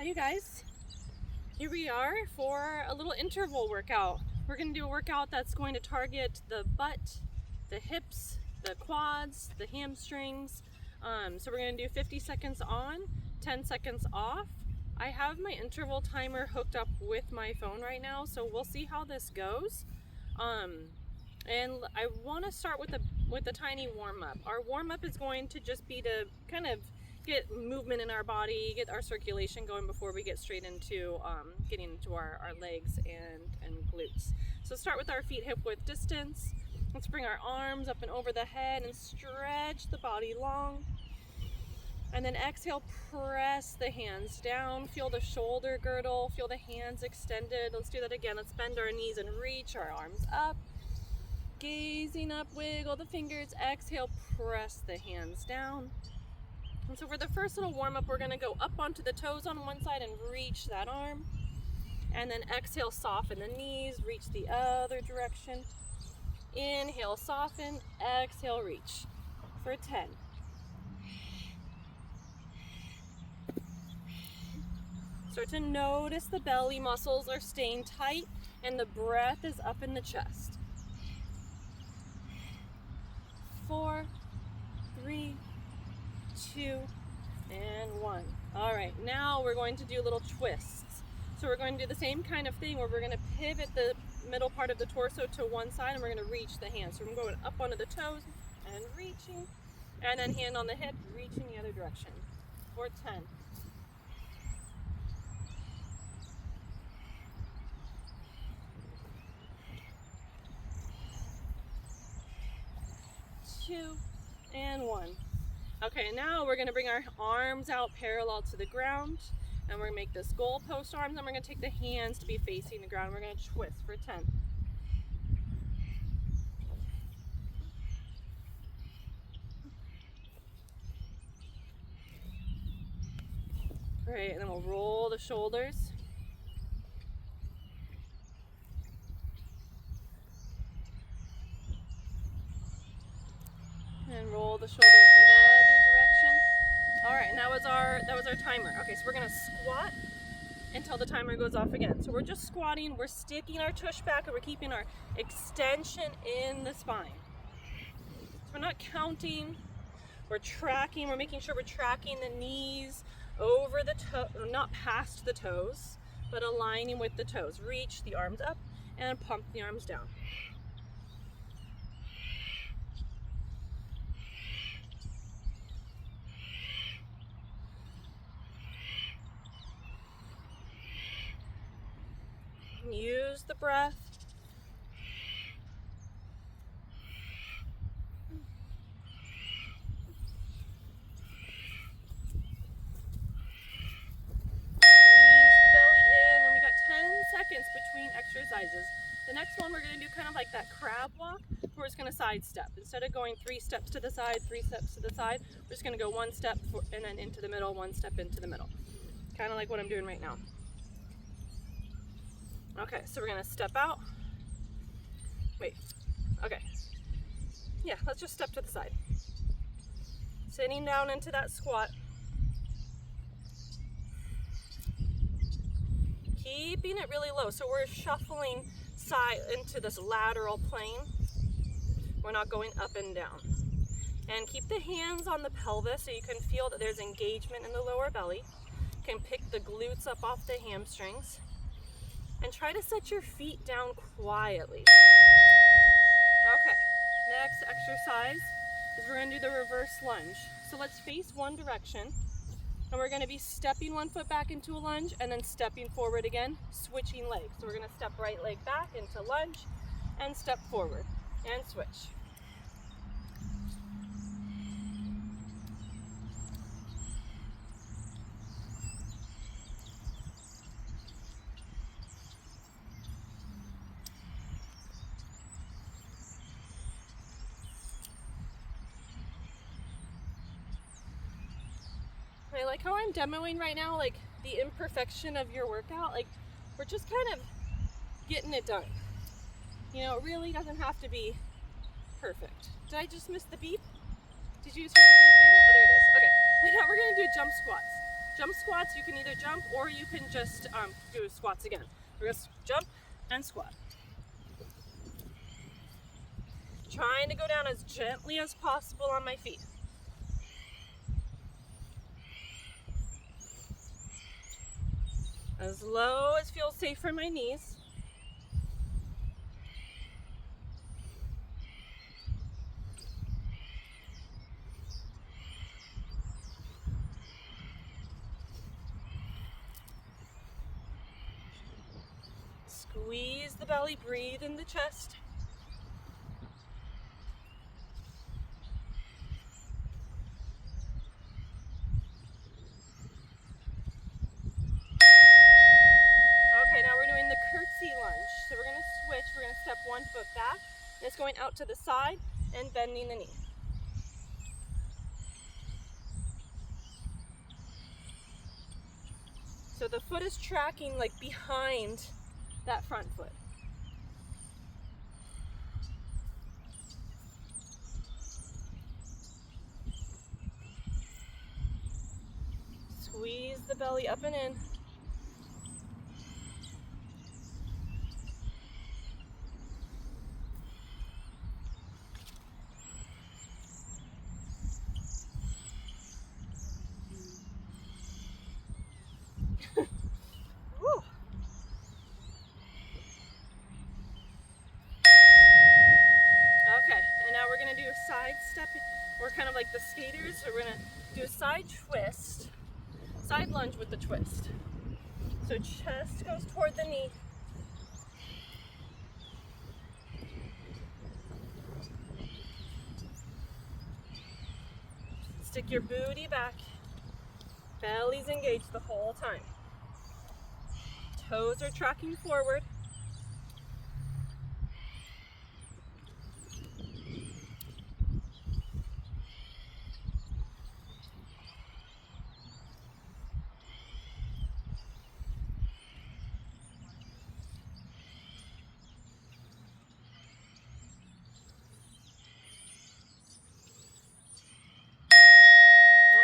Hi you guys, here we are for a little interval workout. We're going to do a workout that's going to target the butt, the hips, the quads, the hamstrings. So we're going to do 50 seconds on, 10 seconds off. I have my interval timer hooked up with my phone right now, so we'll see how this goes. And I want to start with a tiny warm-up. Our warm-up is going to just be to kind of get movement in our body, get our circulation going before we get straight into getting into our legs and glutes. So start with our feet hip-width distance. Let's bring our arms up and over the head and stretch the body long. And then exhale, press the hands down. Feel the shoulder girdle, feel the hands extended. Let's do that again. Let's bend our knees and reach our arms up. Gazing up, wiggle the fingers. Exhale, press the hands down. And so for the first little warm-up, we're going to go up onto the toes on one side and reach that arm. And then exhale, soften the knees, reach the other direction. Inhale, soften. Exhale, reach for 10. Start to notice the belly muscles are staying tight and the breath is up in the chest. 4, 3, 2, and 1. All right, now we're going to do little twists. So we're going to do the same kind of thing where we're going to pivot the middle part of the torso to one side and we're going to reach the hands. So we're going up onto the toes and reaching, and then hand on the hip, reaching the other direction for 10. 2, and 1. Okay, now we're going to bring our arms out parallel to the ground, and we're going to make this goalpost arms, and we're going to take the hands to be facing the ground. We're going to twist for 10. Great, and then we'll roll the shoulders. And roll the shoulders the other direction. All right, and that was our timer. Okay, so we're gonna squat until the timer goes off again. So we're just squatting, we're sticking our tush back, and we're keeping our extension in the spine. So we're not counting, we're tracking, we're making sure we're tracking the knees over the toe, not past the toes, but aligning with the toes. Reach the arms up and pump the arms down. Use the breath. Squeeze the belly in, and we got 10 seconds between exercises. The next one we're going to do kind of like that crab walk. We're just going to sidestep. Instead of going 3 steps to the side, 3 steps to the side, we're just going to go 1 step and then into the middle, 1 step into the middle. Kind of like what I'm doing right now. Okay, so we're gonna step out. Wait, okay. Yeah, let's just step to the side. Sitting down into that squat. Keeping it really low, so we're shuffling side into this lateral plane. We're not going up and down. And keep the hands on the pelvis so you can feel that there's engagement in the lower belly. You can pick the glutes up off the hamstrings. And try to set your feet down quietly. Okay, next exercise is we're gonna do the reverse lunge. So let's face one direction, and we're gonna be stepping 1 foot back into a lunge and then stepping forward again, switching legs. So we're gonna step right leg back into lunge and step forward and switch. I like how I'm demoing right now, like the imperfection of your workout. Like we're just kind of getting it done. You know, it really doesn't have to be perfect. Did I just miss the beep? Did you just hear the beep? Oh, there it is. Okay. Now we're gonna do jump squats. Jump squats, you can either jump or you can just do squats again. We're gonna jump and squat. Trying to go down as gently as possible on my feet. As low as feels safe for my knees. Squeeze the belly, breathe in the chest. Okay, now we're doing the curtsy lunge. So we're gonna switch, we're gonna step one foot back, and it's going out to the side and bending the knee. So the foot is tracking like behind that front foot. Squeeze the belly up and in. Woo. Okay, and now we're gonna do a side step. We're kind of like the skaters, so we're gonna do a side twist, side lunge with the twist. So chest goes toward the knee. Stick your booty back. Belly's engaged the whole time. Toes are tracking forward.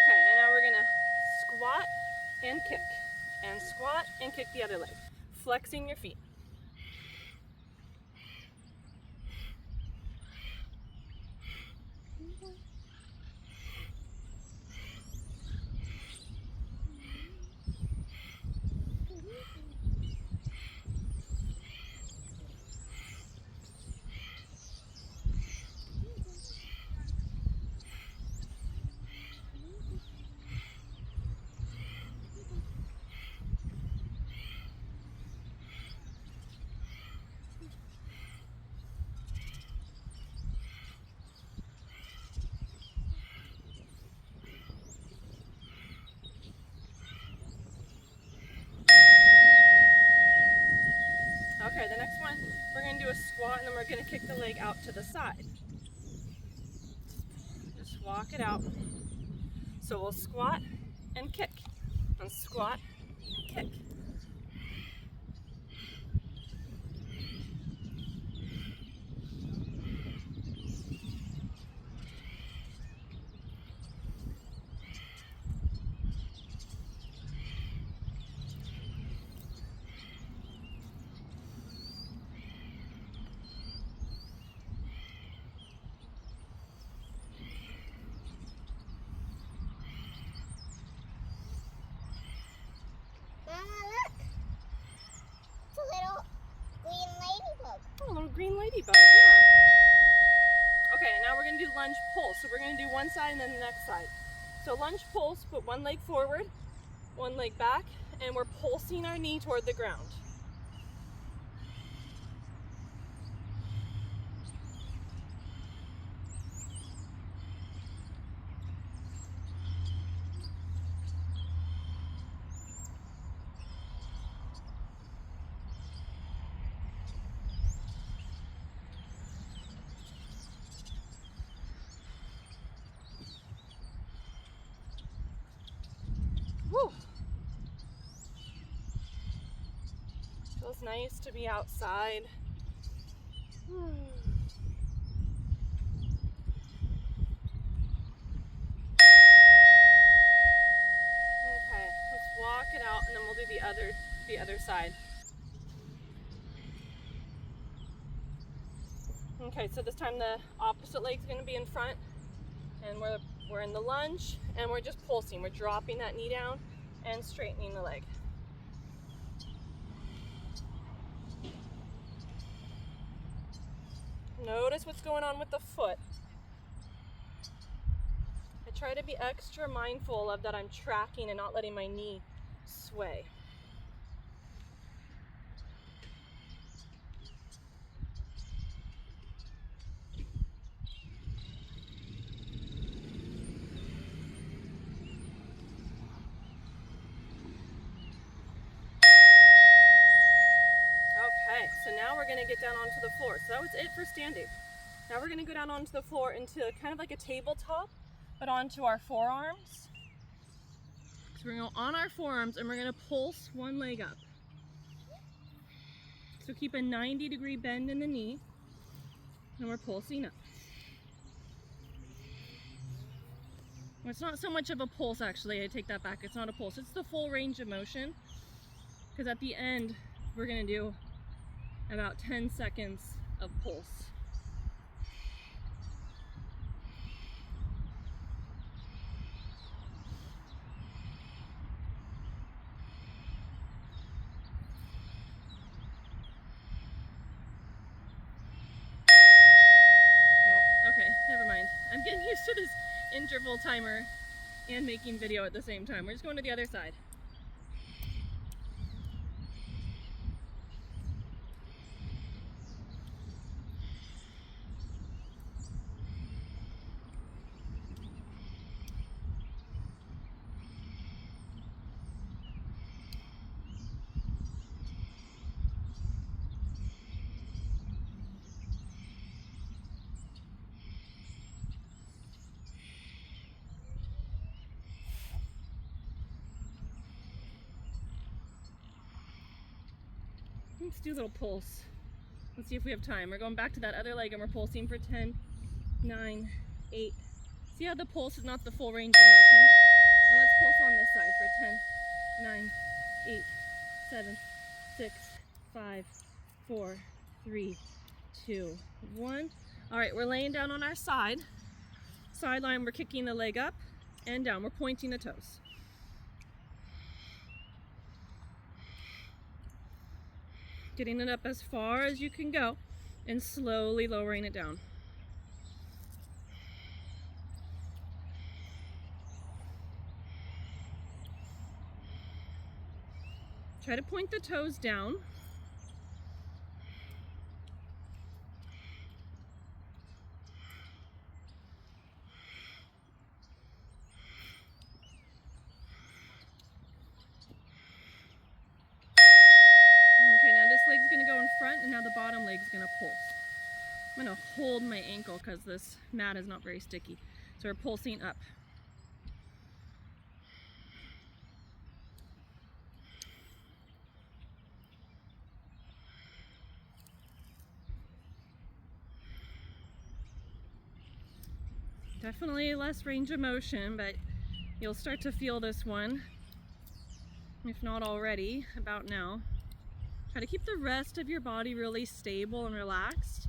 Okay, and now we're gonna squat and kick, and squat and kick the other leg, flexing your feet. Okay, the next one, we're gonna do a squat and then we're gonna kick the leg out to the side. Just walk it out. So we'll squat and kick, and squat, kick. Oh, a little green ladybug, yeah. Okay, and now we're gonna do lunge pulse. So we're gonna do one side and then the next side. So lunge pulse, put one leg forward, one leg back, and we're pulsing our knee toward the ground. Woo. Feels nice to be outside. Okay, the other side. Okay, so this time the opposite leg's going to be in front, and we're in the lunge, and we're just pulsing. We're dropping that knee down and straightening the leg. Notice what's going on with the foot. I try to be extra mindful of that I'm tracking and not letting my knee sway. Okay, so now we're going to get down onto the floor. So that was it for standing. Now we're going to go down onto the floor into kind of like a tabletop, but onto our forearms. So we're going to go on our forearms and we're going to pulse one leg up. So keep a 90-degree bend in the knee, and we're pulsing up. Well, it's not so much of a pulse, actually. I take that back. It's not a pulse. It's the full range of motion, because at the end, we're going to do about 10 seconds of pulse. Okay, never mind. I'm getting used to this interval timer and making video at the same time. We're just going to the other side. Let's do a little pulse. Let's see if we have time. We're going back to that other leg and we're pulsing for 10, 9, 8. See how the pulse is not the full range of motion? Now let's pulse on this side for 10, 9, 8, 7, 6, 5, 4, 3, 2, 1. All right, we're laying down on our side. Sideline, we're kicking the leg up and down. We're pointing the toes. Getting it up as far as you can go and slowly lowering it down. Try to point the toes down. Okay, now this leg's gonna go in front and now the bottom leg's gonna pulse. I'm gonna hold my ankle because this mat is not very sticky. So we're pulsing up. Definitely less range of motion, but you'll start to feel this one, if not already, about now. Try to keep the rest of your body really stable and relaxed.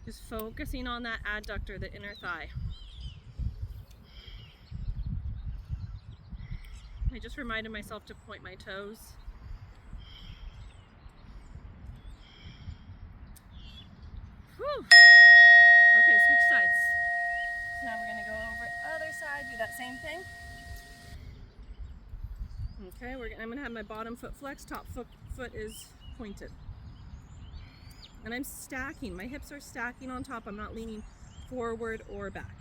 Just focusing on that adductor, the inner thigh. I just reminded myself to point my toes. Whew. Okay, switch sides. So now we're gonna go over other side, do that same thing. Okay, I'm gonna have my bottom foot flexed, top foot is pointed. And I'm stacking, my hips are stacking on top. I'm not leaning forward or back.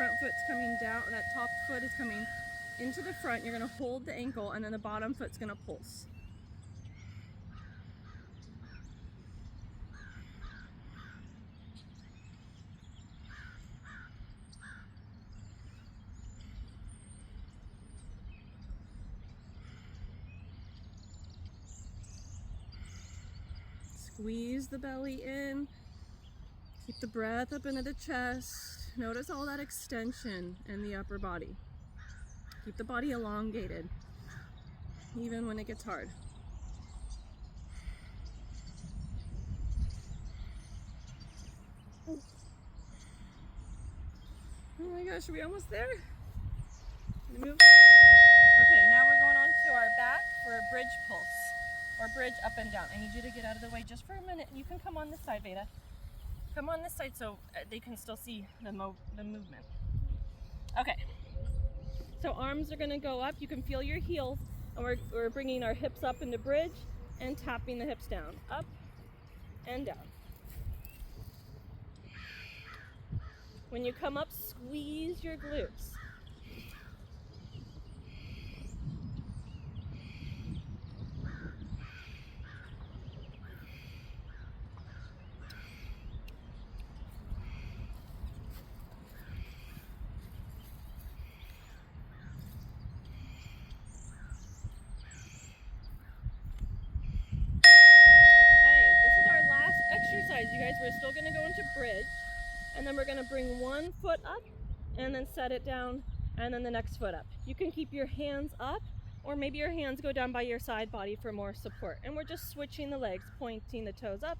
front foot's coming down, that top foot is coming into the front. You're gonna hold the ankle, and then the bottom foot's gonna pulse. Squeeze the belly in. Keep the breath up into the chest. Notice all that extension in the upper body. Keep the body elongated, even when it gets hard. Oh my gosh, are we almost there? Move. Okay, now we're going on to our back for a bridge pulse, or bridge up and down. I need you to get out of the way just for a minute. You can come on this side, Veda. Come on this side so they can still see the movement. Okay, so arms are gonna go up. You can feel your heels, and we're bringing our hips up into bridge and tapping the hips down, up and down. When you come up, squeeze your glutes. You guys, we're still going to go into bridge, and then we're going to bring one foot up and then set it down, and then the next foot up. You can keep your hands up, or maybe your hands go down by your side body for more support. And we're just switching the legs, pointing the toes up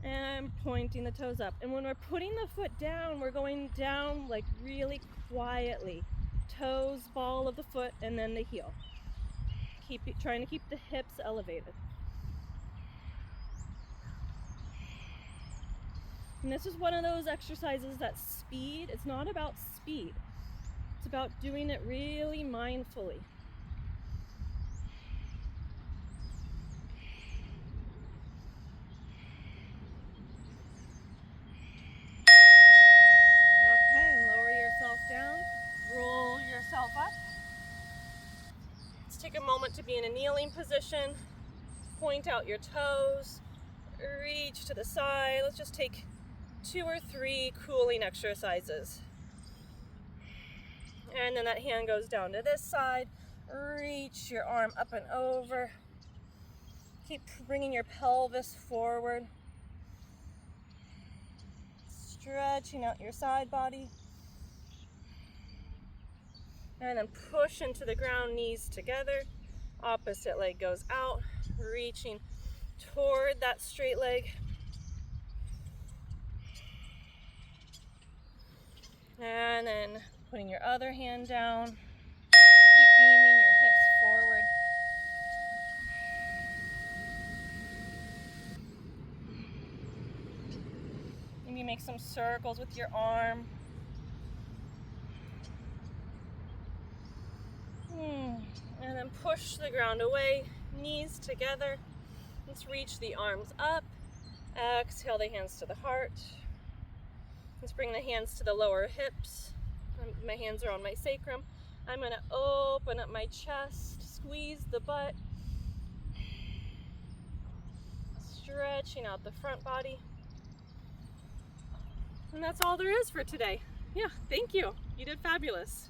and pointing the toes up. And when we're putting the foot down, we're going down like really quietly. Toes, ball of the foot, and then the heel. Trying to keep the hips elevated. And this is one of those exercises that speed, it's not about speed. It's about doing it really mindfully. Okay, and lower yourself down, roll yourself up. Let's take a moment to be in a kneeling position. Point out your toes, reach to the side. Let's just take 2 or 3 cooling exercises. And then that hand goes down to this side. Reach your arm up and over. Keep bringing your pelvis forward. Stretching out your side body. And then push into the ground, knees together. Opposite leg goes out, reaching toward that straight leg. And then putting your other hand down. Keep beaming your hips forward. Maybe make some circles with your arm. And then push the ground away, knees together. Let's reach the arms up. Exhale the hands to the heart. Let's bring the hands to the lower hips. My hands are on my sacrum. I'm going to open up my chest, squeeze the butt, stretching out the front body. And that's all there is for today. Yeah, thank you. You did fabulous.